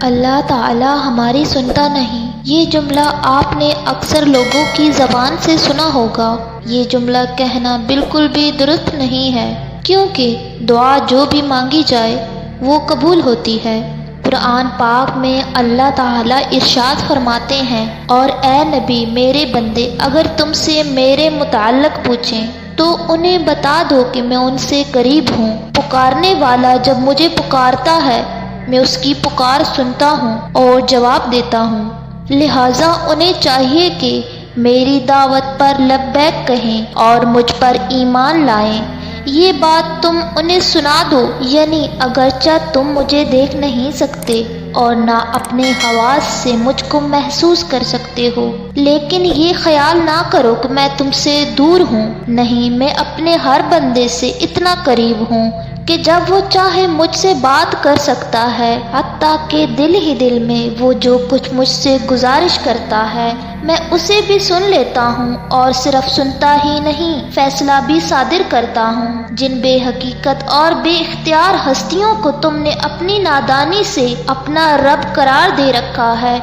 اللہ تعالی ہماری سنتا نہیں۔ یہ جملہ آپ نے اکثر لوگوں کی زبان سے سنا ہوگا۔ یہ جملہ کہنا بالکل بھی درست نہیں ہے، کیونکہ دعا جو بھی مانگی جائے وہ قبول ہوتی ہے۔ قرآن پاک میں اللہ تعالیٰ ارشاد فرماتے ہیں، اور اے نبی میرے بندے اگر تم سے میرے متعلق پوچھیں تو انہیں بتا دو کہ میں ان سے قریب ہوں، پکارنے والا جب مجھے پکارتا ہے میں اس کی پکار سنتا ہوں اور جواب دیتا ہوں۔ لہٰذا انہیں چاہیے کہ میری دعوت پر لبیک کہیں اور مجھ پر ایمان لائیں۔ یہ بات تم انہیں سنا دو، یعنی اگرچہ تم مجھے دیکھ نہیں سکتے اور نہ اپنے حواس سے مجھ کو محسوس کر سکتے ہو، لیکن یہ خیال نہ کرو کہ میں تم سے دور ہوں۔ نہیں، میں اپنے ہر بندے سے اتنا قریب ہوں کہ جب وہ چاہے مجھ سے بات کر سکتا ہے، حتیٰ کہ دل ہی دل میں وہ جو کچھ مجھ سے گزارش کرتا ہے میں اسے بھی سن لیتا ہوں، اور صرف سنتا ہی نہیں فیصلہ بھی صادر کرتا ہوں۔ جن بے حقیقت اور بے اختیار ہستیوں کو تم نے اپنی نادانی سے اپنا رب قرار دے رکھا ہے،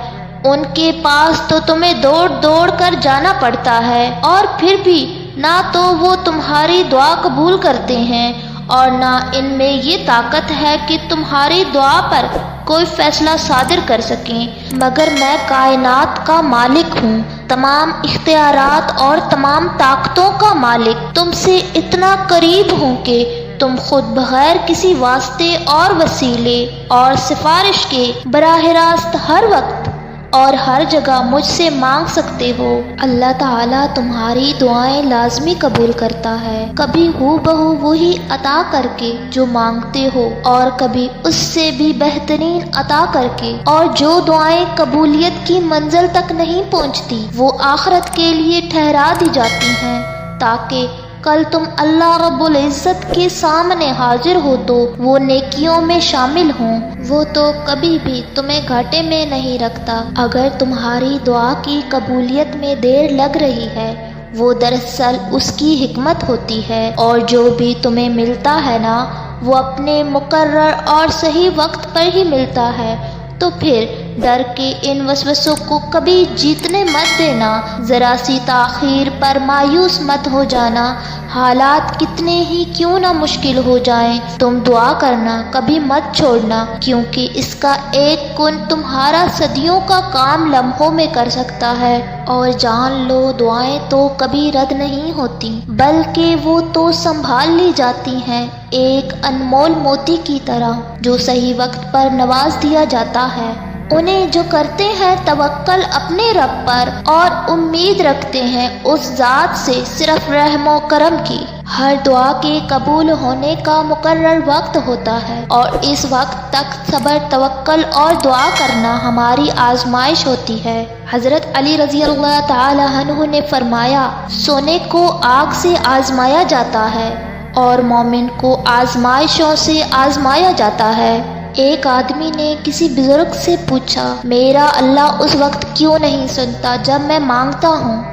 ان کے پاس تو تمہیں دوڑ دوڑ کر جانا پڑتا ہے، اور پھر بھی نہ تو وہ تمہاری دعا قبول کرتے ہیں اور نہ ان میں یہ طاقت ہے کہ تمہاری دعا پر کوئی فیصلہ صادر کر سکیں، مگر میں کائنات کا مالک ہوں، تمام اختیارات اور تمام طاقتوں کا مالک تم سے اتنا قریب ہوں کہ تم خود بغیر کسی واسطے اور وسیلے اور سفارش کے براہ راست ہر وقت اور ہر جگہ مجھ سے مانگ سکتے ہو۔ اللہ تعالیٰ تمہاری دعائیں لازمی قبول کرتا ہے، کبھی ہو بہو وہی عطا کر کے جو مانگتے ہو، اور کبھی اس سے بھی بہترین عطا کر کے، اور جو دعائیں قبولیت کی منزل تک نہیں پہنچتی وہ آخرت کے لیے ٹھہرا دی جاتی ہیں، تاکہ کل تم اللہ رب العزت کے سامنے حاضر ہو تو وہ نیکیوں میں شامل ہوں۔ وہ تو کبھی بھی تمہیں گھاٹے میں نہیں رکھتا۔ اگر تمہاری دعا کی قبولیت میں دیر لگ رہی ہے، وہ دراصل اس کی حکمت ہوتی ہے، اور جو بھی تمہیں ملتا ہے نا وہ اپنے مقرر اور صحیح وقت پر ہی ملتا ہے۔ تو پھر ڈر کے ان وسوسوں کو کبھی جیتنے مت دینا، ذرا سی تاخیر پر مایوس مت ہو جانا، حالات کتنے ہی کیوں نہ مشکل ہو جائیں تم دعا کرنا کبھی مت چھوڑنا، کیونکہ اس کا ایک کن تمہارا صدیوں کا کام لمحوں میں کر سکتا ہے۔ اور جان لو دعائیں تو کبھی رد نہیں ہوتی، بلکہ وہ تو سنبھال لی جاتی ہیں ایک انمول موتی کی طرح جو صحیح وقت پر نواز دیا جاتا ہے۔ انہیں جو کرتے ہیں توکل اپنے رب پر اور امید رکھتے ہیں اس ذات سے صرف رحم و کرم کی۔ ہر دعا کے قبول ہونے کا مقرر وقت ہوتا ہے، اور اس وقت تک صبر، توکل اور دعا کرنا ہماری آزمائش ہوتی ہے۔ حضرت علی رضی اللہ تعالی عنہ نے فرمایا، سونے کو آگ سے آزمایا جاتا ہے اور مومن کو آزمائشوں سے آزمایا جاتا ہے۔ ایک آدمی نے کسی بزرگ سے پوچھا، میرا اللہ اس وقت کیوں نہیں سنتا جب میں مانگتا ہوں؟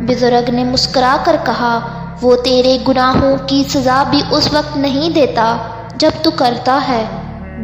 بزرگ نے مسکرا کر کہا، وہ تیرے گناہوں کی سزا بھی اس وقت نہیں دیتا جب تو کرتا ہے۔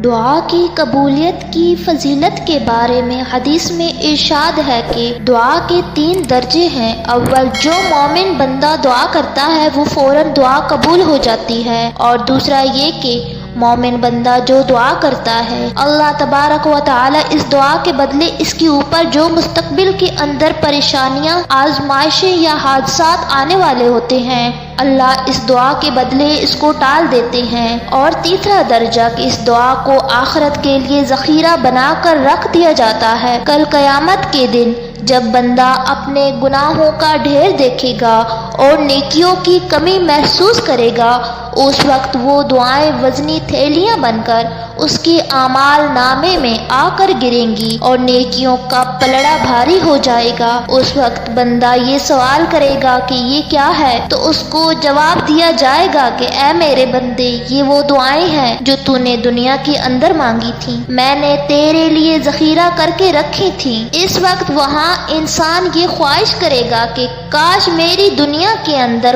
دعا کی قبولیت کی فضیلت کے بارے میں حدیث میں ارشاد ہے کہ دعا کے 3 درجے ہیں۔ اول، جو مومن بندہ دعا کرتا ہے وہ فوراً دعا قبول ہو جاتی ہے، اور دوسرا یہ کہ مومن بندہ جو دعا کرتا ہے اللہ تبارک و تعالی اس دعا کے بدلے اس کے اوپر جو مستقبل کے اندر پریشانیاں، آزمائشیں یا حادثات آنے والے ہوتے ہیں اللہ اس دعا کے بدلے اس کو ٹال دیتے ہیں۔ اور تیسرا درجہ کہ اس دعا کو آخرت کے لیے ذخیرہ بنا کر رکھ دیا جاتا ہے۔ کل قیامت کے دن جب بندہ اپنے گناہوں کا ڈھیر دیکھے گا اور نیکیوں کی کمی محسوس کرے گا، اس وقت وہ دعائیں وزنی تھیلیاں بن کر اس کے اعمال نامے میں آ کر گریں گی اور نیکیوں کا پلڑا بھاری ہو جائے گا۔ اس وقت بندہ یہ سوال کرے گا کہ یہ کیا ہے، تو اس کو جواب دیا جائے گا کہ اے میرے بندے، یہ وہ دعائیں ہیں جو تو نے دنیا کے اندر مانگی تھی، میں نے تیرے لیے ذخیرہ کر کے رکھی تھی۔ اس وقت وہاں انسان یہ خواہش کرے گا کہ کاش میری دنیا کے اندر